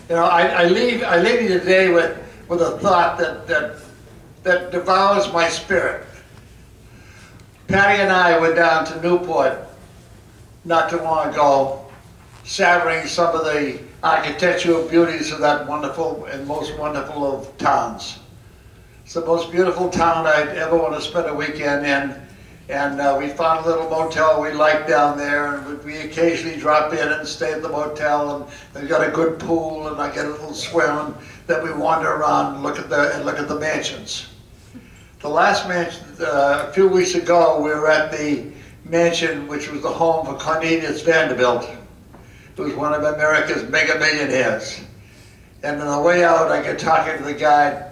You know, I leave you today with a thought that devours my spirit. Patty and I went down to Newport not too long ago, savoring some of the architectural beauties of that wonderful and most wonderful of towns. It's the most beautiful town I'd ever want to spend a weekend in. And we found a little motel we liked down there, and we occasionally drop in and stay at the motel, and they've got a good pool, and I get a little swim, and then we wander around and look at the mansions. The last mansion, a few weeks ago, we were at the mansion which was the home for Cornelius Vanderbilt, who was one of America's mega millionaires. And on the way out, I get talking to the guide,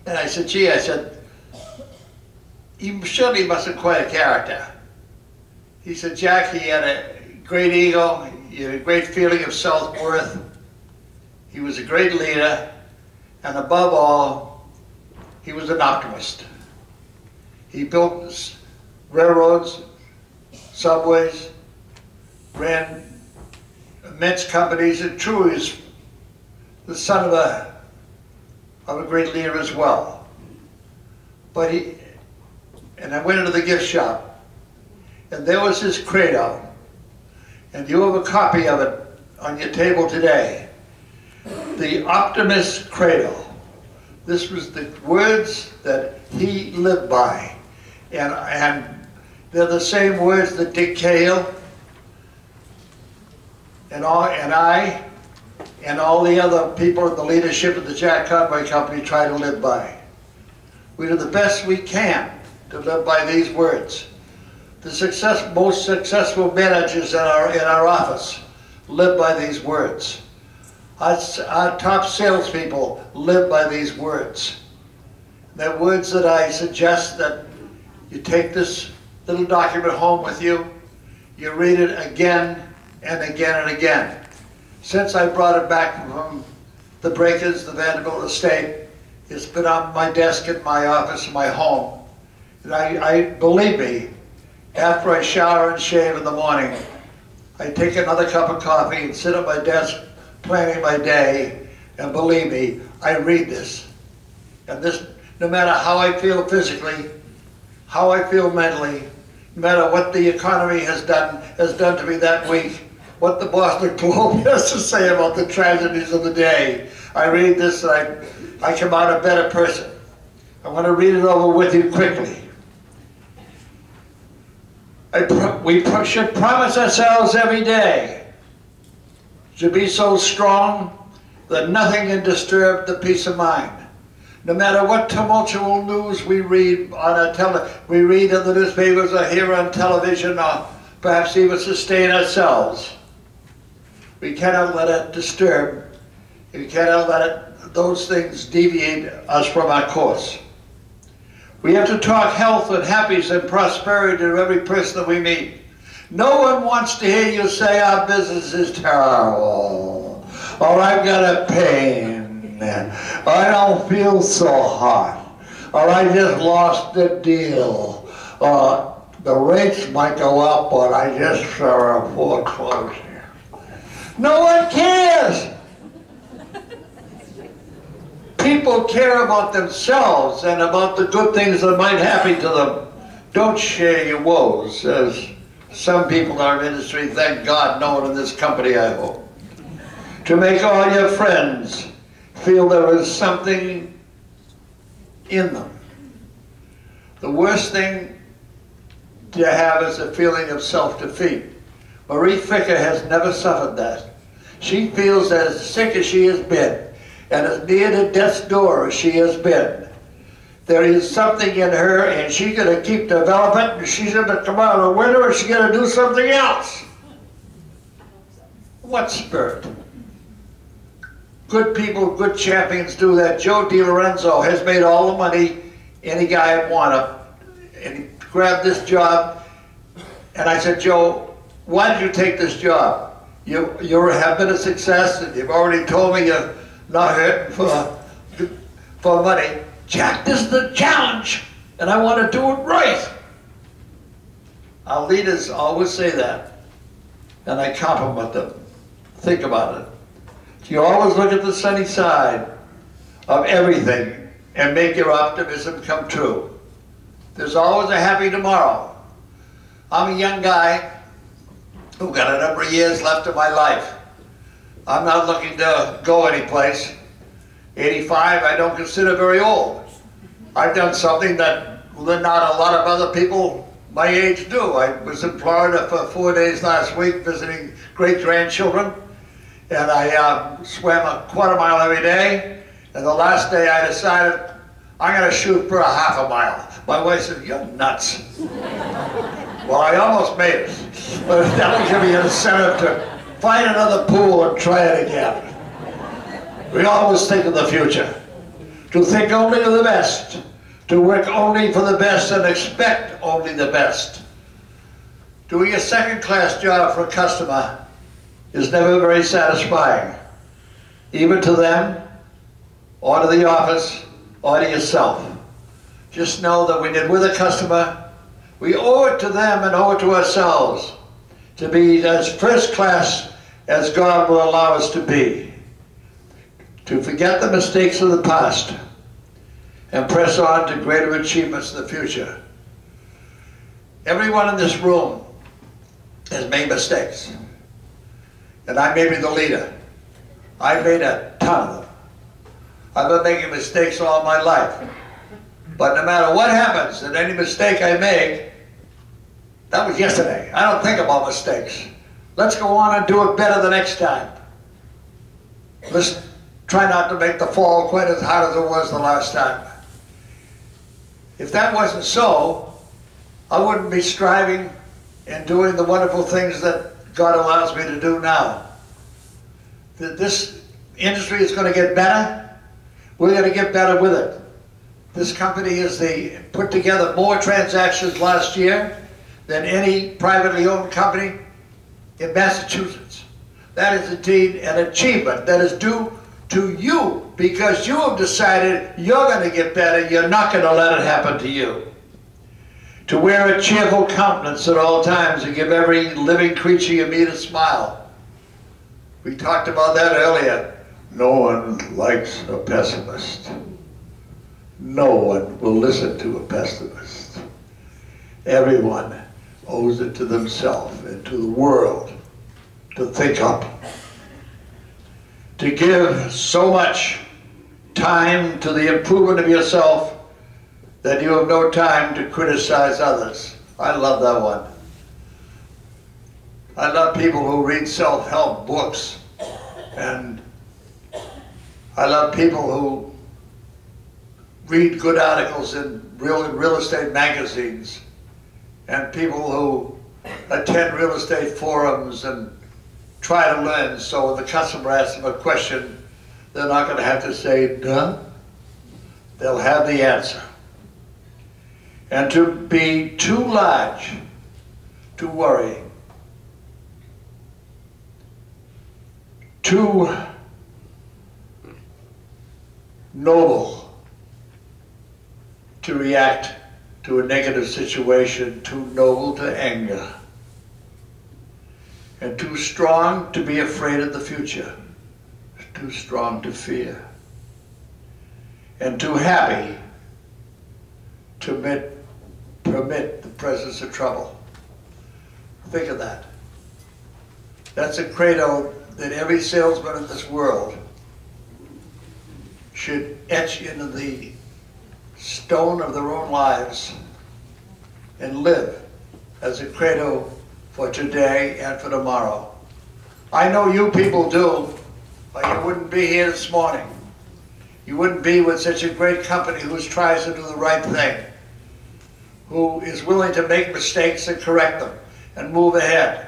and I said, gee, he surely must have quite a character. He said, Jack, he had a great ego, he had a great feeling of self-worth, he was a great leader, and above all, he was an optimist. He built railroads, subways, ran immense companies, and truly is the son of a great leader as well. But and I went into the gift shop, and there was his credo, and you have a copy of it on your table today. The Optimist Credo. This was the words that he lived by, and they're the same words that Dick Cahill and I and all the other people in the leadership of the Jack Conway Company try to live by. We do the best we can to live by these words. The most successful managers in our office live by these words. Our top salespeople live by these words. They're words that I suggest that you take this little document home with you, you read it again and again and again. Since I brought it back from the Breakers, the Vanderbilt estate, it's been on my desk in my office in my home. And believe me, after I shower and shave in the morning, I take another cup of coffee and sit at my desk planning my day, and believe me, I read this. And this, no matter how I feel physically, how I feel mentally, no matter what the economy has done to me that week, what the Boston Globe has to say about the tragedies of the day, I read this and I come out a better person. I want to read it over with you quickly. We should promise ourselves every day to be so strong that nothing can disturb the peace of mind. No matter what tumultuous news we read we read in the newspapers or hear on television, or perhaps even sustain ourselves, we cannot let it disturb. We cannot let those things deviate us from our course. We have to talk health and happiness and prosperity to every person that we meet. No one wants to hear you say our business is terrible, or I've got a pain, I don't feel so hot, or I just lost the deal, or the rates might go up, but I just saw a foreclosure. No one cares. People care about themselves and about the good things that might happen to them. Don't share your woes, as some people in our industry, thank God, no one in this company, I hope. To make all your friends feel there is something in them. The worst thing to have is a feeling of self-defeat. Marie Ficker has never suffered that. She feels as sick as she has been, and as near to death's door as she has been. There is something in her, and she's going to keep developing, and she's going to come out a winner, and she's going to do something else. What spirit? Good people, good champions do that. Joe DiLorenzo has made all the money any guy would want, and he grabbed this job, and I said, Joe, why did you take this job? You have been a success, and you've already told me you're not hurting for money. Jack, this is the challenge, and I want to do it right. Our leaders always say that, and I compliment them. Think about it. You always look at the sunny side of everything and make your optimism come true. There's always a happy tomorrow. I'm a young guy who got a number of years left of my life. I'm not looking to go anyplace. 85 I don't consider very old. I've done something that not a lot of other people my age do. I was in Florida for 4 days last week visiting great-grandchildren, and I swam a quarter mile every day, and the last day I decided I'm going to shoot for a half a mile. My wife said, "You're nuts." Well, I almost made it, but that'll give me an incentive to find another pool and try it again. We always think of the future, to think only of the best, to work only for the best and expect only the best. Doing a second-class job for a customer is never very satisfying, even to them, or to the office, or to yourself. Just know that when you're with a customer, we owe it to them and owe it to ourselves to be as first class as God will allow us to be, to forget the mistakes of the past and press on to greater achievements in the future. Everyone in this room has made mistakes, and I may be the leader. I've made a ton of them. I've been making mistakes all my life. But no matter what happens, and any mistake I make, that was yesterday. I don't think about mistakes. Let's go on and do it better the next time. Let's try not to make the fall quite as hard as it was the last time. If that wasn't so, I wouldn't be striving and doing the wonderful things that God allows me to do now. This industry is going to get better. We're going to get better with it. This company put together more transactions last year than any privately owned company in Massachusetts. That is indeed an achievement that is due to you, because you have decided you're going to get better. You're not going to let it happen to you. To wear a cheerful countenance at all times and give every living creature you meet a smile. We talked about that earlier. No one likes a pessimist. No one will listen to a pessimist. Everyone owes it to themselves and to the world to think up. To give so much time to the improvement of yourself that you have no time to criticize others. I love that one. I love people who read self-help books, and I love people who read good articles in real estate magazines, and people who attend real estate forums and try to learn, so when the customer asks them a question, they're not going to have to say, "Duh." They'll have the answer. And to be too large to worry, too noble to react to a negative situation, too noble to anger, and too strong to be afraid of the future, too strong to fear, and too happy to permit the presence of trouble. Think of that. That's a credo that every salesman in this world should etch into the stone of their own lives and live as a credo for today and for tomorrow. I know you people do, or you wouldn't be here this morning. You wouldn't be with such a great company who tries to do the right thing, who is willing to make mistakes and correct them and move ahead.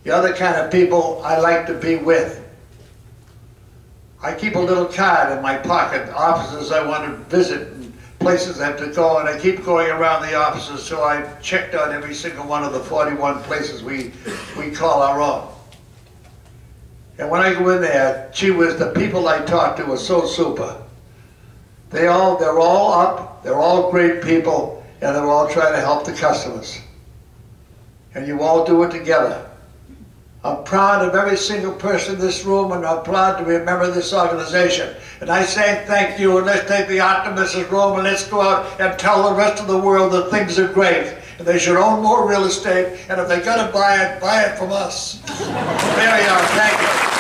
You're the kind of people I like to be with. I keep a little card in my pocket, offices I want to visit and places I have to go, and I keep going around the offices till I've checked out every single one of the 41 places we call our own. And when I go in there, gee whiz, the people I talk to are so super. They're all up, they're all great people, and they're all trying to help the customers. And you all do it together. I'm proud of every single person in this room, and I'm proud to be a member of this organization. And I say thank you, and let's take the optimistic room and let's go out and tell the rest of the world that things are great. And they should own more real estate, and if they're going to buy it from us. There you are. Thank you.